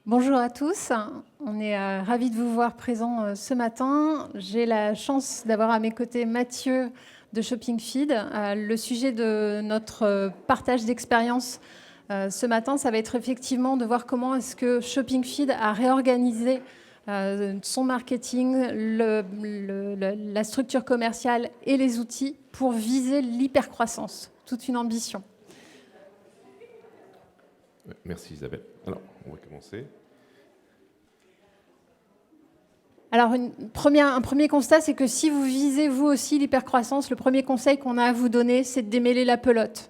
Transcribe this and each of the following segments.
Bonjour à tous, on est ravis de vous voir présents ce matin. J'ai la chance d'avoir à mes côtés Mathieu de Shopping Feed. Le sujet de notre partage d'expérience ce matin, ça va être effectivement de voir comment est-ce que Shopping Feed a réorganisé son marketing, la structure commerciale et les outils pour viser l'hypercroissance. Toute une ambition. Merci Isabelle. Alors, on va commencer. Alors, un premier constat, c'est que si vous visez vous aussi l'hypercroissance, le premier conseil qu'on a à vous donner, c'est de démêler la pelote.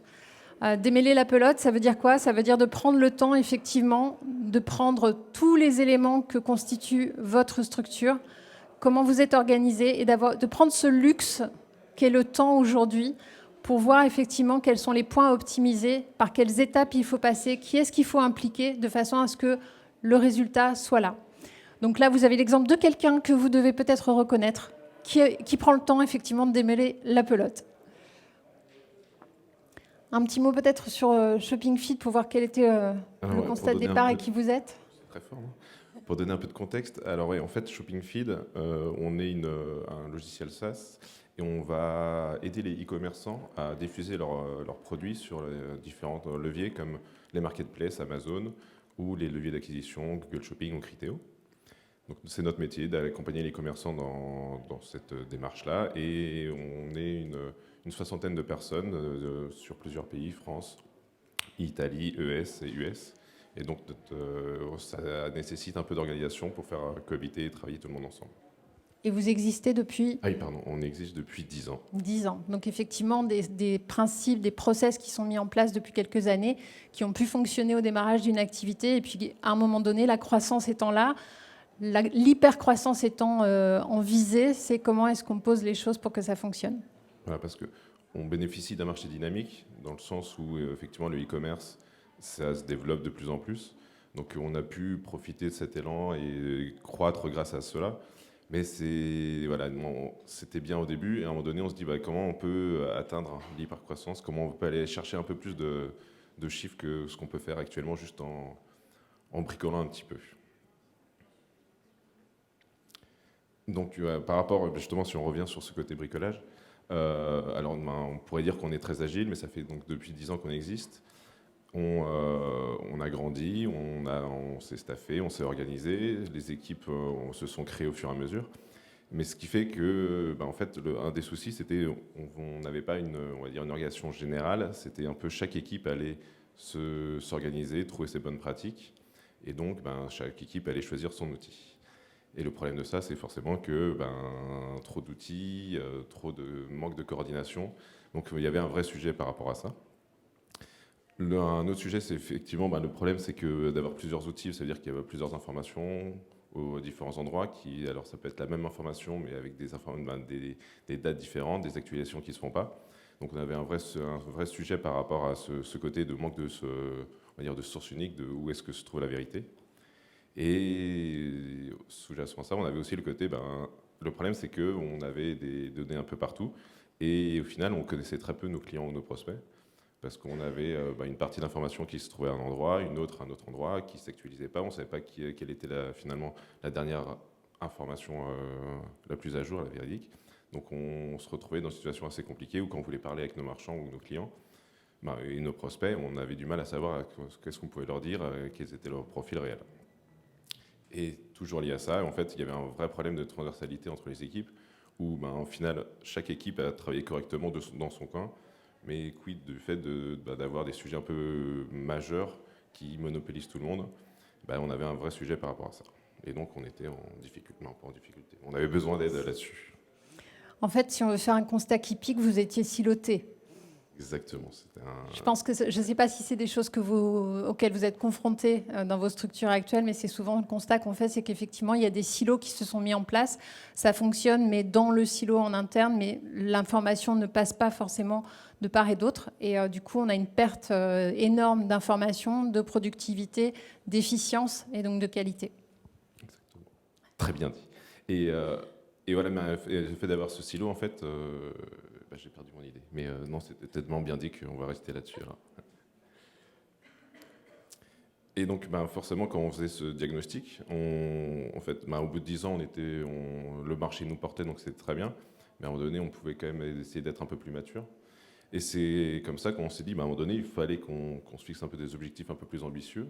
Démêler la pelote, ça veut dire quoi? Ça veut dire de prendre le temps, effectivement, de prendre tous les éléments que constitue votre structure, comment vous êtes organisé, et de prendre ce luxe qu'est le temps aujourd'hui pour voir effectivement quels sont les points à optimiser, par quelles étapes il faut passer, qui est-ce qu'il faut impliquer, de façon à ce que le résultat soit là. Donc là, vous avez l'exemple de quelqu'un que vous devez peut-être reconnaître, qui prend le temps effectivement de démêler la pelote. Un petit mot peut-être sur Shopping Feed pour voir quel était le constat de départ et qui vous êtes. C'est très fort. Pour donner un peu de contexte, alors ouais, en fait, Shopping Feed, on est un logiciel SaaS et on va aider les e-commerçants à diffuser leurs produits sur les différents leviers comme les marketplaces, Amazon ou les leviers d'acquisition, Google Shopping ou Criteo. Donc c'est notre métier d'accompagner les commerçants dans cette démarche-là et on est une soixantaine de personnes sur plusieurs pays, France, Italie, ES et US. Et donc ça nécessite un peu d'organisation pour faire cohabiter et travailler tout le monde ensemble. Et vous existez depuis Ah oui, pardon, on existe depuis 10 ans. 10 ans. Donc effectivement, des principes, des process qui sont mis en place depuis quelques années, qui ont pu fonctionner au démarrage d'une activité. Et puis à un moment donné, la croissance étant là, l'hypercroissance étant en visée, c'est comment est-ce qu'on pose les choses pour que ça fonctionne. Voilà, parce qu'on bénéficie d'un marché dynamique, dans le sens où effectivement le e-commerce, ça se développe de plus en plus. Donc on a pu profiter de cet élan et croître grâce à cela. Mais c'était bien au début, et à un moment donné, on se dit comment on peut atteindre l'hypercroissance, comment on peut aller chercher un peu plus de chiffres que ce qu'on peut faire actuellement juste en bricolant un petit peu. Donc par rapport, justement, si on revient sur ce côté bricolage, alors on pourrait dire qu'on est très agile, mais ça fait donc depuis 10 ans qu'on existe. On a grandi, on s'est staffé, on s'est organisé, les équipes se sont créées au fur et à mesure. Mais ce qui fait que, en fait, un des soucis, c'était on n'avait pas on va dire une organisation générale. C'était un peu chaque équipe allait s'organiser, trouver ses bonnes pratiques, et donc chaque équipe allait choisir son outil. Et le problème de ça, c'est forcément que trop d'outils, trop de manque de coordination. Donc il y avait un vrai sujet par rapport à ça. Un autre sujet, c'est effectivement, le problème, c'est que d'avoir plusieurs outils, ça veut dire qu'il y a plusieurs informations aux différents endroits. Alors ça peut être la même information, mais avec des dates différentes, des actualisations qui ne se font pas. Donc on avait un vrai sujet par rapport à ce côté de manque on va dire de source unique, de où est-ce que se trouve la vérité. Et sous-jacent à ça, on avait aussi le côté, le problème, c'est qu'on avait des données un peu partout. Et au final, on connaissait très peu nos clients ou nos prospects. Parce qu'on avait une partie d'information qui se trouvait à un endroit, une autre à un autre endroit, qui ne s'actualisait pas. On ne savait pas quelle était finalement la dernière information la plus à jour, la véridique. Donc on se retrouvait dans une situation assez compliquée où quand on voulait parler avec nos marchands ou nos clients et nos prospects, on avait du mal à savoir qu'est-ce qu'on pouvait leur dire, quels étaient leurs profils réels. Et toujours lié à ça, en fait, il y avait un vrai problème de transversalité entre les équipes où, au final, chaque équipe a travaillé correctement dans son coin. Mais quid du fait d'avoir des sujets un peu majeurs qui monopolisent tout le monde, on avait un vrai sujet par rapport à ça. Et donc on était en difficulté, non pas en difficulté, on avait besoin d'aide là-dessus. En fait, si on veut faire un constat qui pique, vous étiez siloté. Exactement. Je pense que je ne sais pas si c'est des choses auxquelles vous êtes confrontés dans vos structures actuelles, mais c'est souvent le constat qu'on fait, c'est qu'effectivement, il y a des silos qui se sont mis en place. Ça fonctionne, mais dans le silo en interne, mais l'information ne passe pas forcément de part et d'autre. Et du coup, on a une perte énorme d'information, de productivité, d'efficience et donc de qualité. Exactement. Très bien dit. Et voilà, le fait d'avoir ce silo, en fait, j'ai perdu mon idée. Mais non, c'était tellement bien dit qu'on va rester là-dessus. Et donc, forcément, quand on faisait ce diagnostic, en fait, au bout de 10 ans, le marché nous portait, donc c'était très bien. Mais à un moment donné, on pouvait quand même essayer d'être un peu plus mature. Et c'est comme ça qu'on s'est dit, à un moment donné, il fallait qu'on se fixe un peu des objectifs un peu plus ambitieux,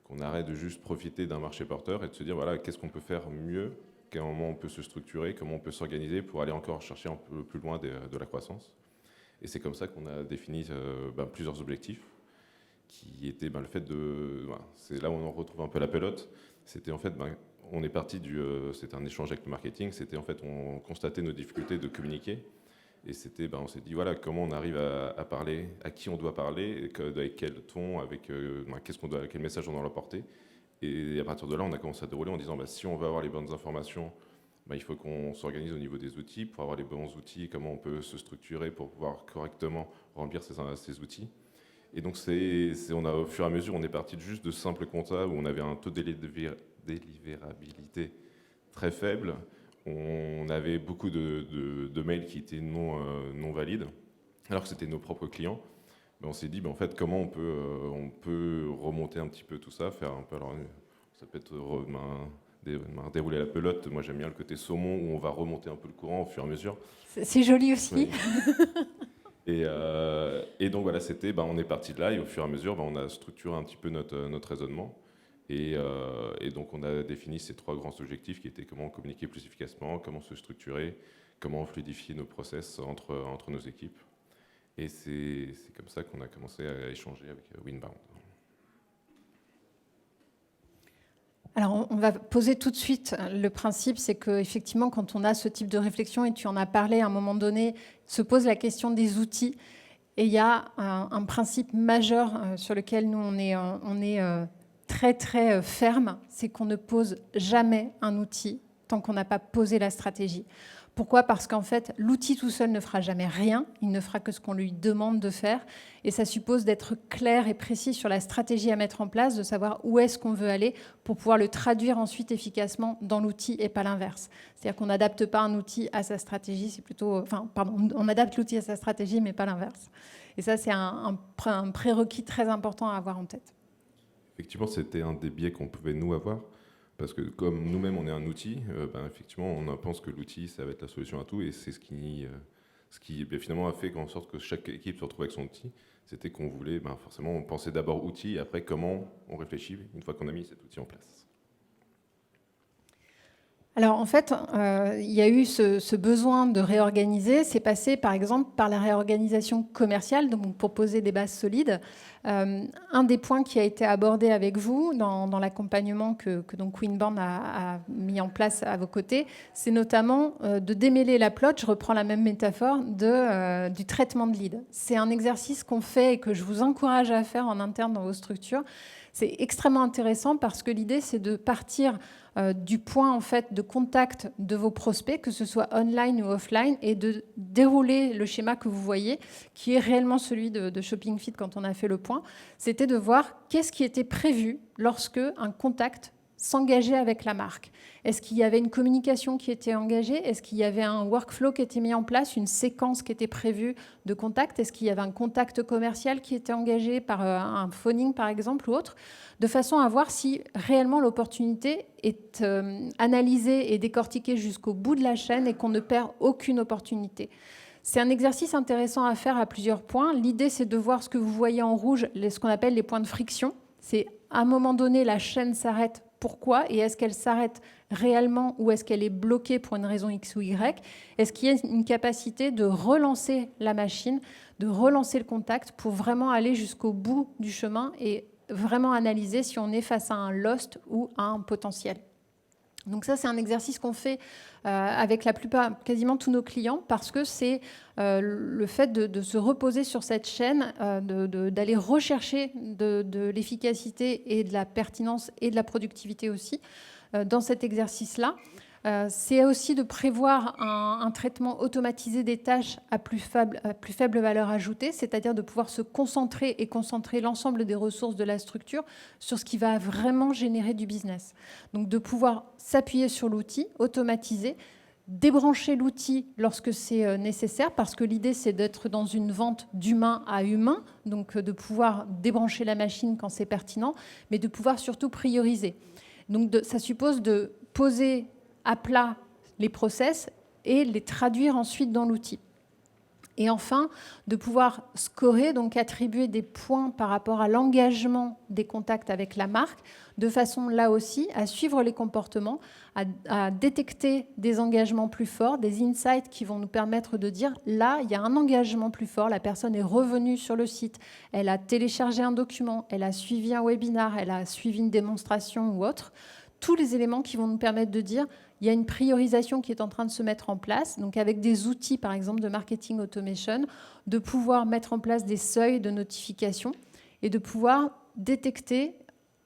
qu'on arrête de juste profiter d'un marché porteur et de se dire, voilà, qu'est-ce qu'on peut faire mieux, comment on peut se structurer, comment on peut s'organiser pour aller encore chercher un peu plus loin de la croissance. Et c'est comme ça qu'on a défini plusieurs objectifs, qui étaient le fait de... c'est là où on retrouve un peu la pelote. C'était en fait, on est parti c'était un échange avec le marketing, c'était en fait, on constatait nos difficultés de communiquer. Et c'était, on s'est dit, voilà, comment on arrive à parler, à qui on doit parler, avec quel ton, avec quel message on doit leur porter. Et à partir de là, on a commencé à dérouler en disant, si on veut avoir les bonnes informations, il faut qu'on s'organise au niveau des outils. Pour avoir les bons outils, comment on peut se structurer pour pouvoir correctement remplir ces outils. Et donc, au fur et à mesure, on est parti juste de simples comptas où on avait un taux de délivrabilité très faible. On avait beaucoup de mails qui étaient non valides, alors que c'était nos propres clients. On s'est dit, en fait, comment on peut remonter un petit peu tout ça, faire un peu, alors, ça peut être dérouler la pelote. Moi, j'aime bien le côté saumon où on va remonter un peu le courant au fur et à mesure. C'est joli aussi. Oui. Et donc voilà, on est parti de là et au fur et à mesure, on a structuré un petit peu notre raisonnement. Et donc on a défini ces 3 grands objectifs qui étaient comment communiquer plus efficacement, comment se structurer, comment fluidifier nos process entre nos équipes. Et c'est comme ça qu'on a commencé à échanger avec Winbound. Alors, on va poser tout de suite le principe, c'est qu'effectivement, quand on a ce type de réflexion, et tu en as parlé à un moment donné, se pose la question des outils. Et il y a un principe majeur sur lequel nous, on est très, très ferme, c'est qu'on ne pose jamais un outil tant qu'on n'a pas posé la stratégie. Pourquoi ? Parce qu'en fait, l'outil tout seul ne fera jamais rien, il ne fera que ce qu'on lui demande de faire, et ça suppose d'être clair et précis sur la stratégie à mettre en place, de savoir où est-ce qu'on veut aller pour pouvoir le traduire ensuite efficacement dans l'outil et pas l'inverse. C'est-à-dire qu'on n'adapte pas un outil à sa stratégie, on adapte l'outil à sa stratégie, mais pas l'inverse. Et ça, c'est un prérequis très important à avoir en tête. Effectivement, c'était un des biais qu'on pouvait nous avoir. Parce que comme nous-mêmes, on est un outil, effectivement, on pense que l'outil, ça va être la solution à tout. Et c'est ce qui finalement a fait en sorte que chaque équipe se retrouve avec son outil. C'était qu'on voulait, forcément, on pensait d'abord outil, et après comment on réfléchit une fois qu'on a mis cet outil en place. Alors en fait, il y a eu ce besoin de réorganiser. C'est passé par exemple par la réorganisation commerciale, donc pour poser des bases solides. Un des points qui a été abordé avec vous dans l'accompagnement que donc Winbound a mis en place à vos côtés, c'est notamment de démêler la pelote. Je reprends la même métaphore du traitement de lead. C'est un exercice qu'on fait et que je vous encourage à faire en interne dans vos structures. C'est extrêmement intéressant parce que l'idée, c'est de partir du point en fait de contact de vos prospects, que ce soit online ou offline, et de dérouler le schéma que vous voyez, qui est réellement celui de Shopping Fit quand on a fait le point. C'était de voir qu'est-ce qui était prévu lorsque un contact s'engager avec la marque. Est-ce qu'il y avait une communication qui était engagée? Est-ce qu'il y avait un workflow qui était mis en place, une séquence qui était prévue de contact? Est-ce qu'il y avait un contact commercial qui était engagé par un phoning, par exemple, ou autre? De façon à voir si réellement l'opportunité est analysée et décortiquée jusqu'au bout de la chaîne et qu'on ne perd aucune opportunité. C'est un exercice intéressant à faire à plusieurs points. L'idée, c'est de voir ce que vous voyez en rouge, ce qu'on appelle les points de friction. C'est à un moment donné, la chaîne s'arrête. Pourquoi? Et est-ce qu'elle s'arrête réellement ou est-ce qu'elle est bloquée pour une raison X ou Y? Est-ce qu'il y a une capacité de relancer la machine, de relancer le contact pour vraiment aller jusqu'au bout du chemin et vraiment analyser si on est face à un lost ou à un potentiel? Donc ça, c'est un exercice qu'on fait avec la plupart, quasiment tous nos clients, parce que c'est le fait de se reposer sur cette chaîne, d'aller rechercher de l'efficacité et de la pertinence et de la productivité aussi dans cet exercice-là. C'est aussi de prévoir un traitement automatisé des tâches à plus faible valeur ajoutée, c'est-à-dire de pouvoir se concentrer et concentrer l'ensemble des ressources de la structure sur ce qui va vraiment générer du business. Donc de pouvoir s'appuyer sur l'outil, automatiser, débrancher l'outil lorsque c'est nécessaire, parce que l'idée, c'est d'être dans une vente d'humain à humain, donc de pouvoir débrancher la machine quand c'est pertinent, mais de pouvoir surtout prioriser. Donc ça suppose de poser à plat les process et les traduire ensuite dans l'outil. Et enfin, de pouvoir scorer, donc attribuer des points par rapport à l'engagement des contacts avec la marque, de façon là aussi à suivre les comportements, à détecter des engagements plus forts, des insights qui vont nous permettre de dire là, il y a un engagement plus fort, la personne est revenue sur le site, elle a téléchargé un document, elle a suivi un webinar, elle a suivi une démonstration ou autre. Tous les éléments qui vont nous permettre de dire il y a une priorisation qui est en train de se mettre en place, donc avec des outils, par exemple, de marketing automation, de pouvoir mettre en place des seuils de notification et de pouvoir détecter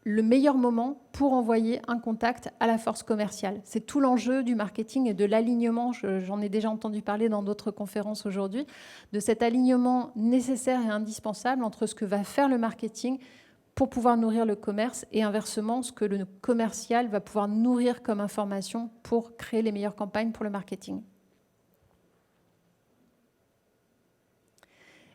le meilleur moment pour envoyer un contact à la force commerciale. C'est tout l'enjeu du marketing et de l'alignement, j'en ai déjà entendu parler dans d'autres conférences aujourd'hui, de cet alignement nécessaire et indispensable entre ce que va faire le marketing pour pouvoir nourrir le commerce et inversement, ce que le commercial va pouvoir nourrir comme information pour créer les meilleures campagnes pour le marketing.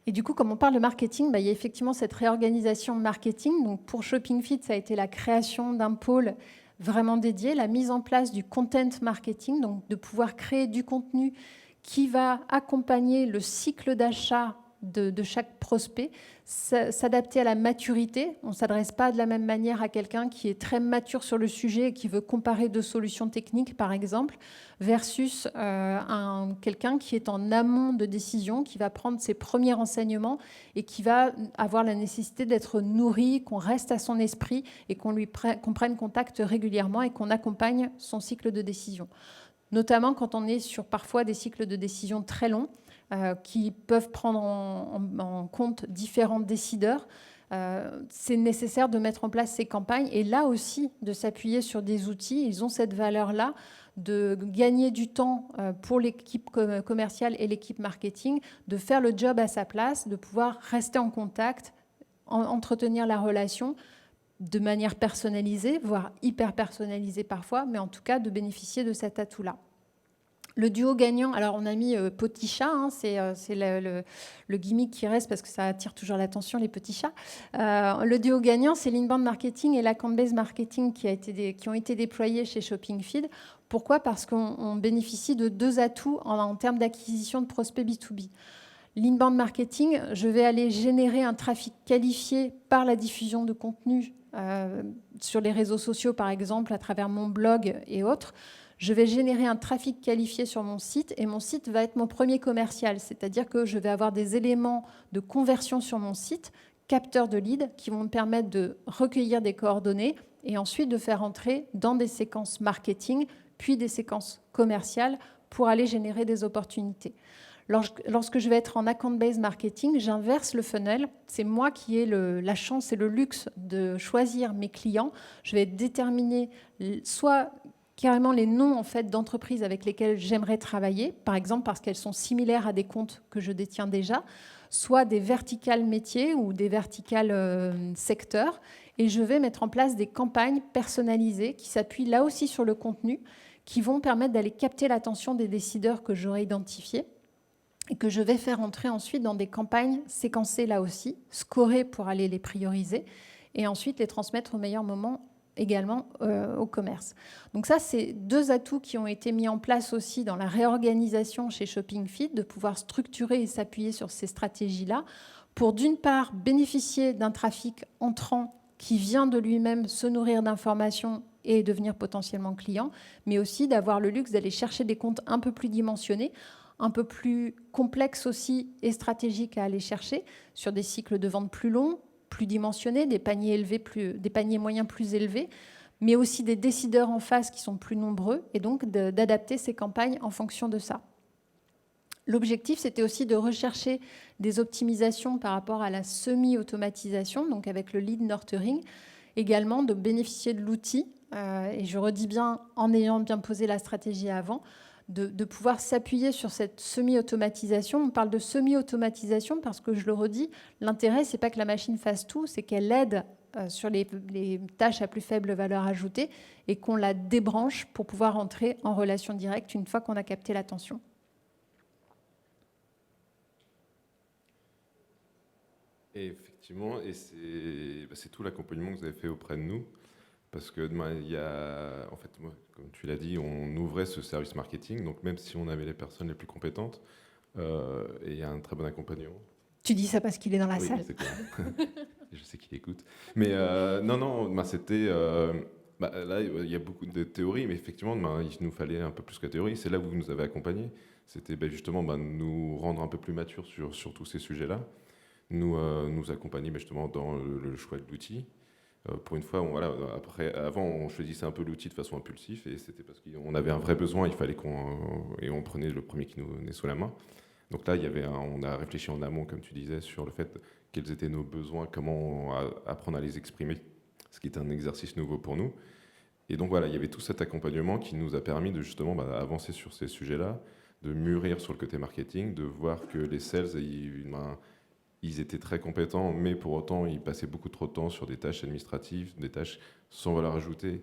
Et du coup, comme on parle de marketing, il y a effectivement cette réorganisation marketing. Donc pour ShoppingFeed, ça a été la création d'un pôle vraiment dédié, la mise en place du content marketing, donc de pouvoir créer du contenu qui va accompagner le cycle d'achat de chaque prospect, s'adapter à la maturité. On ne s'adresse pas de la même manière à quelqu'un qui est très mature sur le sujet et qui veut comparer deux solutions techniques, par exemple, versus quelqu'un qui est en amont de décision, qui va prendre ses premiers renseignements et qui va avoir la nécessité d'être nourri, qu'on reste à son esprit et qu'on prenne contact régulièrement et qu'on accompagne son cycle de décision. Notamment quand on est sur parfois des cycles de décision très longs, qui peuvent prendre en compte différents décideurs. C'est nécessaire de mettre en place ces campagnes et là aussi de s'appuyer sur des outils. Ils ont cette valeur-là de gagner du temps pour l'équipe commerciale et l'équipe marketing, de faire le job à sa place, de pouvoir rester en contact, entretenir la relation de manière personnalisée, voire hyper personnalisée parfois, mais en tout cas de bénéficier de cet atout-là. Le duo gagnant, alors on a mis petit chat, hein, c'est le gimmick qui reste parce que ça attire toujours l'attention, les petits chats. Le duo gagnant, c'est l'inbound marketing et l'account-based marketing qui ont été déployés chez ShoppingFeed. Pourquoi ? Parce qu'on bénéficie de deux atouts en termes d'acquisition de prospects B2B. L'inbound marketing, je vais aller générer un trafic qualifié par la diffusion de contenu sur les réseaux sociaux, par exemple, à travers mon blog et autres. Je vais générer un trafic qualifié sur mon site et mon site va être mon premier commercial, c'est-à-dire que je vais avoir des éléments de conversion sur mon site, capteurs de leads, qui vont me permettre de recueillir des coordonnées et ensuite de faire entrer dans des séquences marketing, puis des séquences commerciales pour aller générer des opportunités. Lorsque je vais être en account-based marketing, j'inverse le funnel. C'est moi qui ai la chance et le luxe de choisir mes clients. Je vais déterminer soit carrément les noms en fait, d'entreprises avec lesquelles j'aimerais travailler, par exemple parce qu'elles sont similaires à des comptes que je détiens déjà, soit des verticales métiers ou des verticales secteurs. Et je vais mettre en place des campagnes personnalisées qui s'appuient là aussi sur le contenu, qui vont permettre d'aller capter l'attention des décideurs que j'aurai identifiés et que je vais faire entrer ensuite dans des campagnes séquencées là aussi, scorées pour aller les prioriser et ensuite les transmettre au meilleur moment également au commerce. Donc ça, c'est deux atouts qui ont été mis en place aussi dans la réorganisation chez ShoppingFeed, de pouvoir structurer et s'appuyer sur ces stratégies-là pour d'une part bénéficier d'un trafic entrant qui vient de lui-même se nourrir d'informations et devenir potentiellement client, mais aussi d'avoir le luxe d'aller chercher des comptes un peu plus dimensionnés, un peu plus complexes aussi et stratégiques à aller chercher sur des cycles de vente plus longs, plus dimensionnés, des paniers moyens plus élevés, mais aussi des décideurs en face qui sont plus nombreux, et donc d'adapter ces campagnes en fonction de ça. L'objectif, c'était aussi de rechercher des optimisations par rapport à la semi-automatisation, donc avec le lead nurturing, également de bénéficier de l'outil, et je redis bien, en ayant bien posé la stratégie avant, de pouvoir s'appuyer sur cette semi-automatisation. On parle de semi-automatisation parce que, je le redis, l'intérêt, c'est pas que la machine fasse tout, c'est qu'elle aide sur les tâches à plus faible valeur ajoutée et qu'on la débranche pour pouvoir entrer en relation directe une fois qu'on a capté l'attention. Et effectivement, et c'est tout l'accompagnement que vous avez fait auprès de nous, parce que il y a, en fait, moi, comme tu l'as dit, on ouvrait ce service marketing, donc même si on avait les personnes les plus compétentes, et il y a un très bon accompagnement. Tu dis ça parce qu'il est dans la Oui, salle. c'est clair. Je sais qu'il écoute. Mais non, c'était... là, il y a beaucoup de théories, mais effectivement, il nous fallait un peu plus que la théorie. C'est là où vous nous avez accompagnés. C'était justement nous rendre un peu plus matures sur tous ces sujets-là, nous accompagner justement dans le choix de l'outil. Pour une fois, avant, on choisissait un peu l'outil de façon impulsive, et c'était parce qu'on avait un vrai besoin, il fallait et on prenait le premier qui nous venait sous la main. Donc là, on a réfléchi en amont, comme tu disais, sur le fait quels étaient nos besoins, comment apprendre à les exprimer, ce qui est un exercice nouveau pour nous. Et donc voilà, il y avait tout cet accompagnement qui nous a permis de justement avancer sur ces sujets-là, de mûrir sur le côté marketing, de voir que les sales, ils étaient très compétents, mais pour autant, ils passaient beaucoup trop de temps sur des tâches administratives, des tâches sans valeur ajoutée.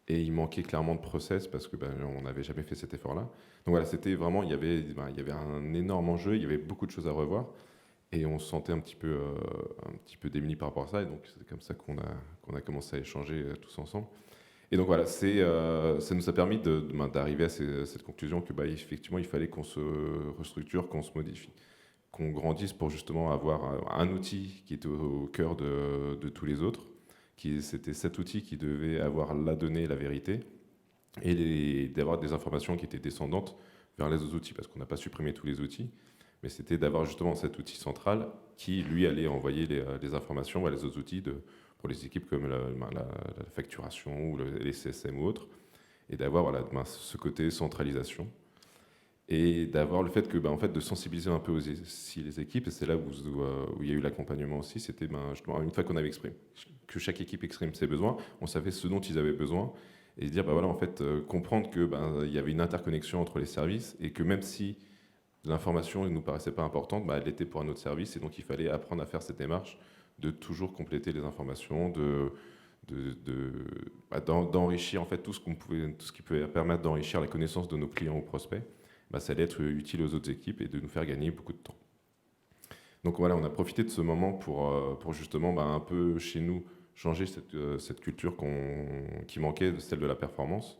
Et il manquait clairement de process parce que on n'avait jamais fait cet effort-là. Donc voilà, c'était vraiment, il y avait un énorme enjeu, il y avait beaucoup de choses à revoir. Et on se sentait un petit peu démunis par rapport à ça. Et donc c'est comme ça qu'on a commencé à échanger tous ensemble. Et donc voilà, ça nous a permis d'arriver à cette conclusion que effectivement, il fallait qu'on se restructure, qu'on se modifie, qu'on grandisse pour justement avoir un outil qui était au cœur de tous les autres. C'était cet outil qui devait avoir la donnée, la vérité, et d'avoir des informations qui étaient descendantes vers les autres outils, parce qu'on n'a pas supprimé tous les outils, mais c'était d'avoir justement cet outil central qui, lui, allait envoyer les informations vers les autres outils pour les équipes comme la facturation ou les CSM ou autres, et d'avoir ce côté centralisation. Et d'avoir le fait que, en fait, de sensibiliser un peu aussi les équipes, et c'est là où il y a eu l'accompagnement aussi, c'était justement, une fois qu'on avait exprimé, que chaque équipe exprime ses besoins, on savait ce dont ils avaient besoin, et dire, voilà, en fait, comprendre que il y avait une interconnexion entre les services, et que même si l'information ne nous paraissait pas importante, elle l'était pour un autre service, et donc il fallait apprendre à faire cette démarche de toujours compléter les informations, d'enrichir en fait tout ce qui pouvait permettre d'enrichir la connaissance de nos clients ou prospects. Ça allait être utile aux autres équipes et de nous faire gagner beaucoup de temps. Donc voilà, on a profité de ce moment pour justement un peu chez nous changer cette culture qui manquait, celle de la performance.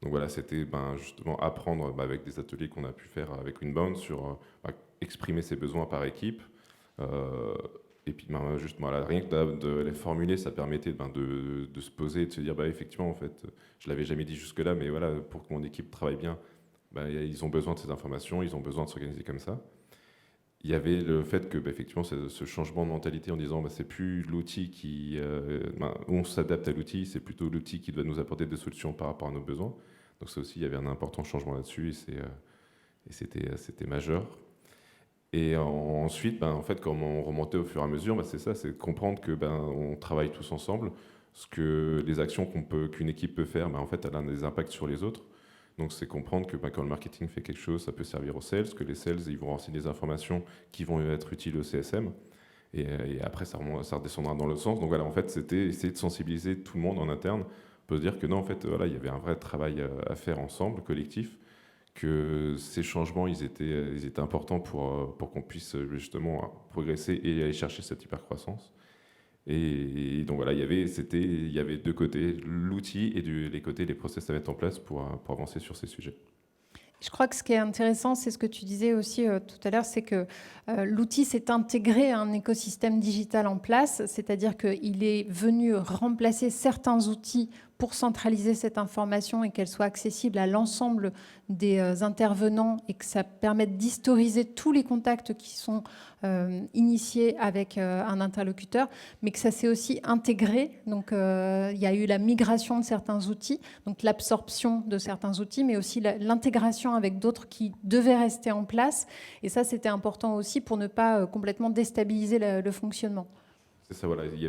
Donc voilà, c'était justement apprendre avec des ateliers qu'on a pu faire avec Winbound sur exprimer ses besoins par équipe. Et puis justement, rien que de les formuler, ça permettait de se poser et de se dire effectivement, en fait, je l'avais jamais dit jusque-là, mais voilà, pour que mon équipe travaille bien, ils ont besoin de ces informations, ils ont besoin de s'organiser comme ça. Il y avait le fait que effectivement ce changement de mentalité en disant c'est plus l'outil on s'adapte à l'outil, c'est plutôt l'outil qui doit nous apporter des solutions par rapport à nos besoins. Donc ça aussi, il y avait un important changement là-dessus et c'était majeur. Et ensuite, en fait, comme on remontait au fur et à mesure, c'est ça, c'est de comprendre que on travaille tous ensemble, ce que les actions qu'une équipe peut faire, en fait, elle a des impacts sur les autres. Donc c'est comprendre que quand le marketing fait quelque chose, ça peut servir aux sales, que les sales, ils vont renseigner des informations qui vont être utiles au CSM. Et après, ça redescendra dans l'autre sens. Donc voilà, en fait, c'était essayer de sensibiliser tout le monde en interne pour se dire que non, en fait, voilà, il y avait un vrai travail à faire ensemble, collectif, que ces changements, ils étaient importants pour qu'on puisse justement progresser et aller chercher cette hypercroissance. Et donc voilà, il y avait deux côtés, l'outil et les côtés, les process à mettre en place pour avancer sur ces sujets. Je crois que ce qui est intéressant, c'est ce que tu disais aussi tout à l'heure, c'est que l'outil s'est intégré à un écosystème digital en place, c'est-à-dire qu'il est venu remplacer certains outils pour centraliser cette information et qu'elle soit accessible à l'ensemble des intervenants et que ça permette d'historiser tous les contacts qui sont initiés avec un interlocuteur, mais que ça s'est aussi intégré. Donc, il y a eu la migration de certains outils, donc l'absorption de certains outils, mais aussi l'intégration avec d'autres qui devaient rester en place. Et ça, c'était important aussi pour ne pas complètement déstabiliser le fonctionnement. C'est ça, voilà. Il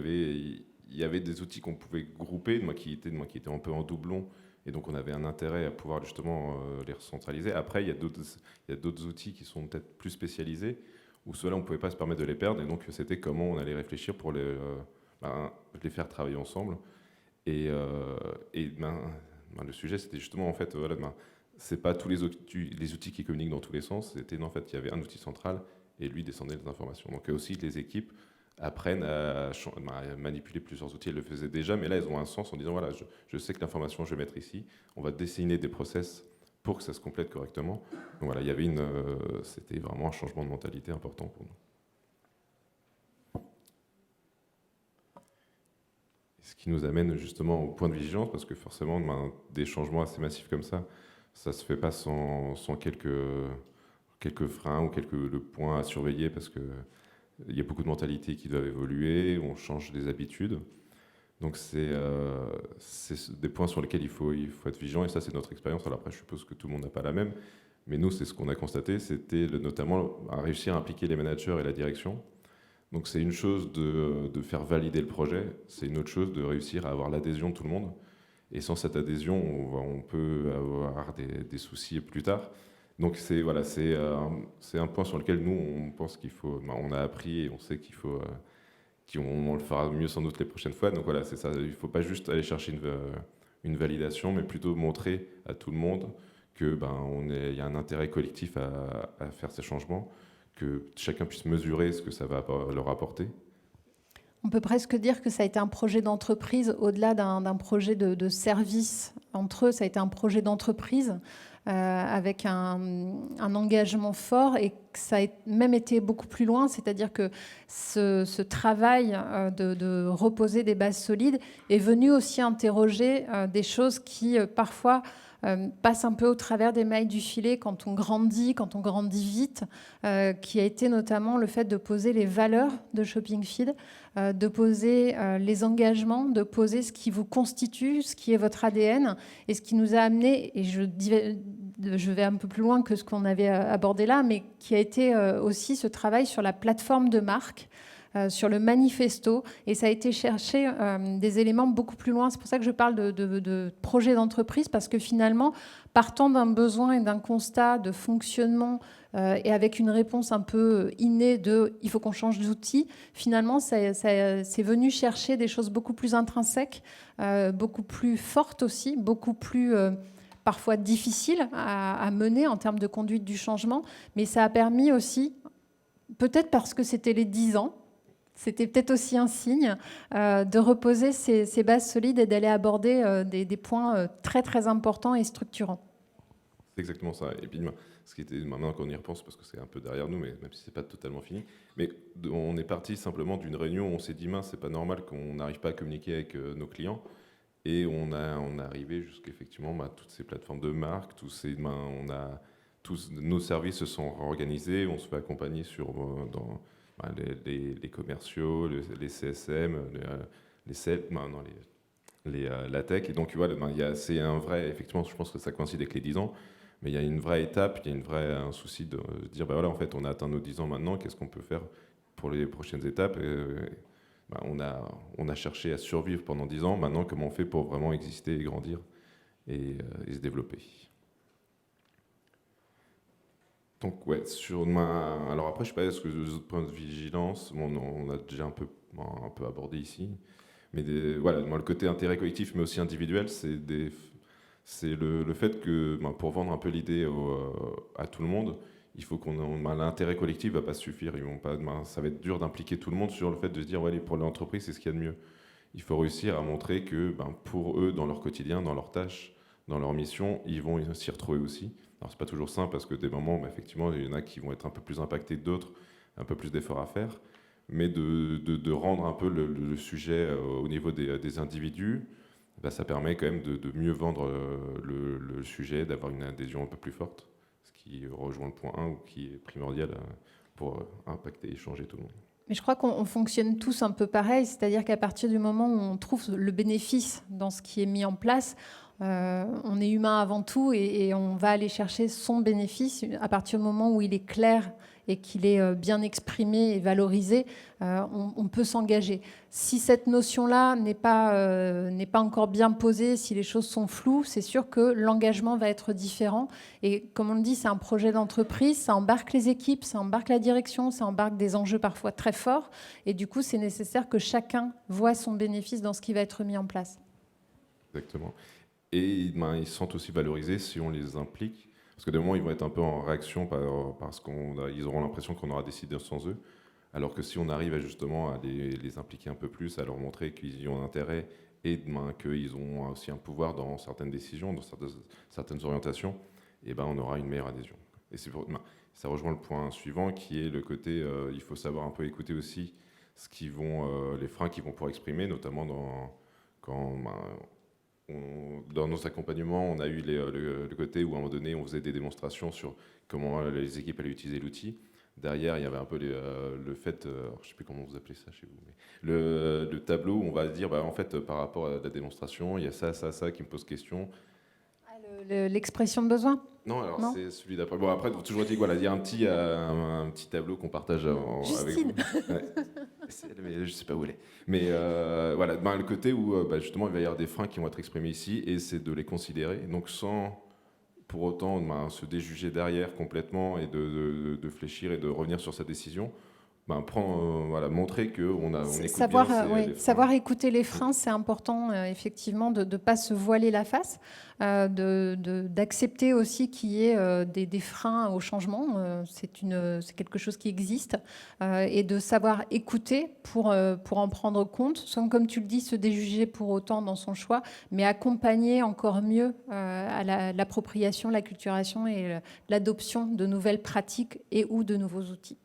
y avait des outils qu'on pouvait grouper, qui étaient un peu en doublon, Et donc, on avait un intérêt à pouvoir justement les recentraliser. Après, il y a d'autres outils qui sont peut-être plus spécialisés, où ceux-là, on ne pouvait pas se permettre de les perdre. Et donc, c'était comment on allait réfléchir pour les faire travailler ensemble. Le sujet, c'était justement, en fait, c'est pas tous les outils qui communiquent dans tous les sens. C'était, en fait, il y avait un outil central et lui descendait les informations. Donc, aussi, les équipes apprennent à manipuler plusieurs outils. Elles le faisaient déjà, mais là, elles ont un sens en disant, voilà, je sais que l'information, je vais mettre ici. On va dessiner des process pour que ça se complète correctement. Donc, voilà, il y avait c'était vraiment un changement de mentalité important pour nous. Ce qui nous amène justement au point de vigilance, parce que forcément, des changements assez massifs comme ça ne se fait pas sans quelques freins ou le points à surveiller, parce qu'il y a beaucoup de mentalités qui doivent évoluer, on change des habitudes. Donc c'est des points sur lesquels il faut être vigilant, et ça c'est notre expérience. Alors après, je suppose que tout le monde n'a pas la même, mais nous, c'est ce qu'on a constaté, c'était notamment à réussir à impliquer les managers et la direction. Donc c'est une chose de faire valider le projet, c'est une autre chose de réussir à avoir l'adhésion de tout le monde. Et sans cette adhésion, on peut avoir des soucis plus tard. Donc c'est un point sur lequel nous, on pense qu'il faut... on a appris et on sait qu'il faut... on le fera mieux sans doute les prochaines fois. Donc voilà, c'est ça. Il ne faut pas juste aller chercher une validation, mais plutôt montrer à tout le monde qu'il y a un intérêt collectif à faire ces changements, que chacun puisse mesurer ce que ça va leur apporter. On peut presque dire que ça a été un projet d'entreprise au-delà d'un projet de service entre eux. Ça a été un projet d'entreprise avec un engagement fort, et que ça a même été beaucoup plus loin. C'est-à-dire que ce travail de reposer des bases solides est venu aussi interroger des choses qui parfois passe un peu au travers des mailles du filet quand on grandit vite, qui a été notamment le fait de poser les valeurs de Shopping Feed, de poser les engagements, de poser ce qui vous constitue, ce qui est votre ADN, et ce qui nous a amené, et je vais un peu plus loin que ce qu'on avait abordé là, mais qui a été aussi ce travail sur la plateforme de marque, sur le manifesto, et ça a été chercher des éléments beaucoup plus loin. C'est pour ça que je parle de projet d'entreprise, parce que finalement, partant d'un besoin et d'un constat de fonctionnement et avec une réponse un peu innée de « il faut qu'on change d'outil », finalement, c'est venu chercher des choses beaucoup plus intrinsèques, beaucoup plus fortes aussi, beaucoup plus... parfois difficiles à mener en termes de conduite du changement, mais ça a permis aussi, peut-être parce que c'était les 10 ans, c'était peut-être aussi un signe de reposer ces bases solides et d'aller aborder des points très très importants et structurants. C'est exactement ça. Et puis, ce qui était, maintenant qu'on y repense, parce que c'est un peu derrière nous, mais même si c'est pas totalement fini, mais on est parti simplement d'une réunion où on s'est dit, mince, c'est pas normal qu'on n'arrive pas à communiquer avec nos clients. Et on est arrivé jusqu'effectivement toutes ces plateformes de marque, tous nos services se sont organisés, on se fait accompagner dans les commerciaux, les CSM, les sales, la tech. Et donc, voilà, c'est un vrai, effectivement, je pense que ça coïncide avec les 10 ans, mais il y a une vraie étape, il y a un souci de dire, voilà, en fait, on a atteint nos 10 ans maintenant, qu'est-ce qu'on peut faire pour les prochaines étapes? On a cherché à survivre pendant 10 ans, maintenant, comment on fait pour vraiment exister et grandir et se développer? Donc, ouais, alors après, je sais pas, est-ce que les autres points de vigilance, on a déjà un peu abordé ici, mais voilà, moi, le côté intérêt collectif, mais aussi individuel, c'est le fait que, pour vendre un peu l'idée à tout le monde, il faut l'intérêt collectif va pas suffire. Ça va être dur d'impliquer tout le monde sur le fait de se dire, ouais, pour l'entreprise, c'est ce qu'il y a de mieux. Il faut réussir à montrer que pour eux, dans leur quotidien, dans leurs tâches, dans leur mission, ils vont s'y retrouver aussi. Alors, c'est pas toujours simple, parce que des moments, effectivement, il y en a qui vont être un peu plus impactés que d'autres, un peu plus d'efforts à faire, mais de rendre un peu le sujet au niveau des individus, ça permet quand même de mieux vendre le sujet, d'avoir une adhésion un peu plus forte, ce qui rejoint le point 1, ou qui est primordial pour impacter et changer tout le monde. Mais je crois qu'on fonctionne tous un peu pareil, c'est-à-dire qu'à partir du moment où on trouve le bénéfice dans ce qui est mis en place, on est humain avant tout, et on va aller chercher son bénéfice à partir du moment où il est clair et qu'il est bien exprimé et valorisé, on peut s'engager. Si cette notion-là n'est pas encore bien posée, si les choses sont floues, c'est sûr que l'engagement va être différent. Et comme on le dit, c'est un projet d'entreprise, ça embarque les équipes, ça embarque la direction, ça embarque des enjeux parfois très forts. Et du coup, c'est nécessaire que chacun voit son bénéfice dans ce qui va être mis en place. Exactement. Et ils se sentent aussi valorisés si on les implique. Parce que des moments, ils vont être un peu en réaction parce qu'ils auront l'impression qu'on aura décidé sans eux. Alors que si on arrive justement à les impliquer un peu plus, à leur montrer qu'ils y ont intérêt et qu'ils ont aussi un pouvoir dans certaines décisions, dans certaines orientations, et on aura une meilleure adhésion. Et ça rejoint le point suivant qui est le côté, il faut savoir un peu écouter aussi les freins qu'ils vont pouvoir exprimer, notamment dans nos accompagnements, on a eu le côté où à un moment donné, on faisait des démonstrations sur comment les équipes allaient utiliser l'outil. Derrière, il y avait un peu le fait, je ne sais plus comment vous appelez ça chez vous, mais le tableau où on va dire, en fait, par rapport à la démonstration, il y a ça qui me pose question. L'expression de besoin ? Non, alors c'est celui d'après. Bon, après, toujours dit, voilà, il y a un petit tableau qu'on partage avec vous. Ouais. Mais je ne sais pas où elle est. Mais voilà, le côté où justement, il va y avoir des freins qui vont être exprimés ici, et c'est de les considérer, donc sans pour autant se déjuger derrière complètement et de fléchir et de revenir sur sa décision. Montrer qu'on écoute bien savoir écouter les freins, c'est important effectivement de ne pas se voiler la face, d'accepter aussi qu'il y ait des freins au changement, c'est quelque chose qui existe, et de savoir écouter pour en prendre compte, sans, comme tu le dis, se déjuger pour autant dans son choix, mais accompagner encore mieux à l'appropriation, l'acculturation et l'adoption de nouvelles pratiques et ou de nouveaux outils.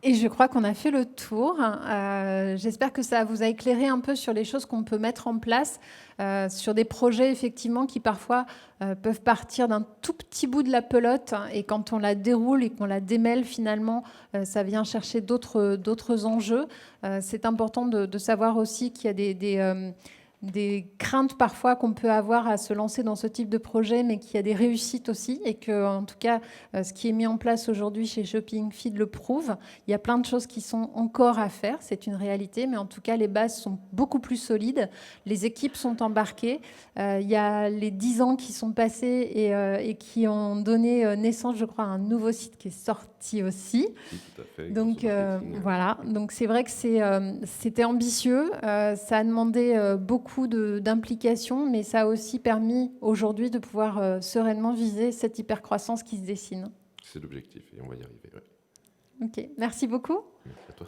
Et je crois qu'on a fait le tour. J'espère que ça vous a éclairé un peu sur les choses qu'on peut mettre en place, sur des projets effectivement qui parfois peuvent partir d'un tout petit bout de la pelote, et quand on la déroule et qu'on la démêle finalement, ça vient chercher d'autres enjeux. C'est important de savoir aussi qu'il y a des craintes parfois qu'on peut avoir à se lancer dans ce type de projet, mais qu'il y a des réussites aussi, et que, en tout cas, ce qui est mis en place aujourd'hui chez Shopping Feed le prouve. Il y a plein de choses qui sont encore à faire, c'est une réalité, mais en tout cas, les bases sont beaucoup plus solides. Les équipes sont embarquées. Il y a les 10 ans qui sont passés et qui ont donné naissance, je crois, à un nouveau site qui est sorti aussi. Oui, tout à fait. Donc voilà, donc c'est vrai que c'était ambitieux, ça a demandé beaucoup d'implication, mais ça a aussi permis aujourd'hui de pouvoir sereinement viser cette hypercroissance qui se dessine. C'est l'objectif et on va y arriver. Ouais. Ok, merci beaucoup. Merci à toi.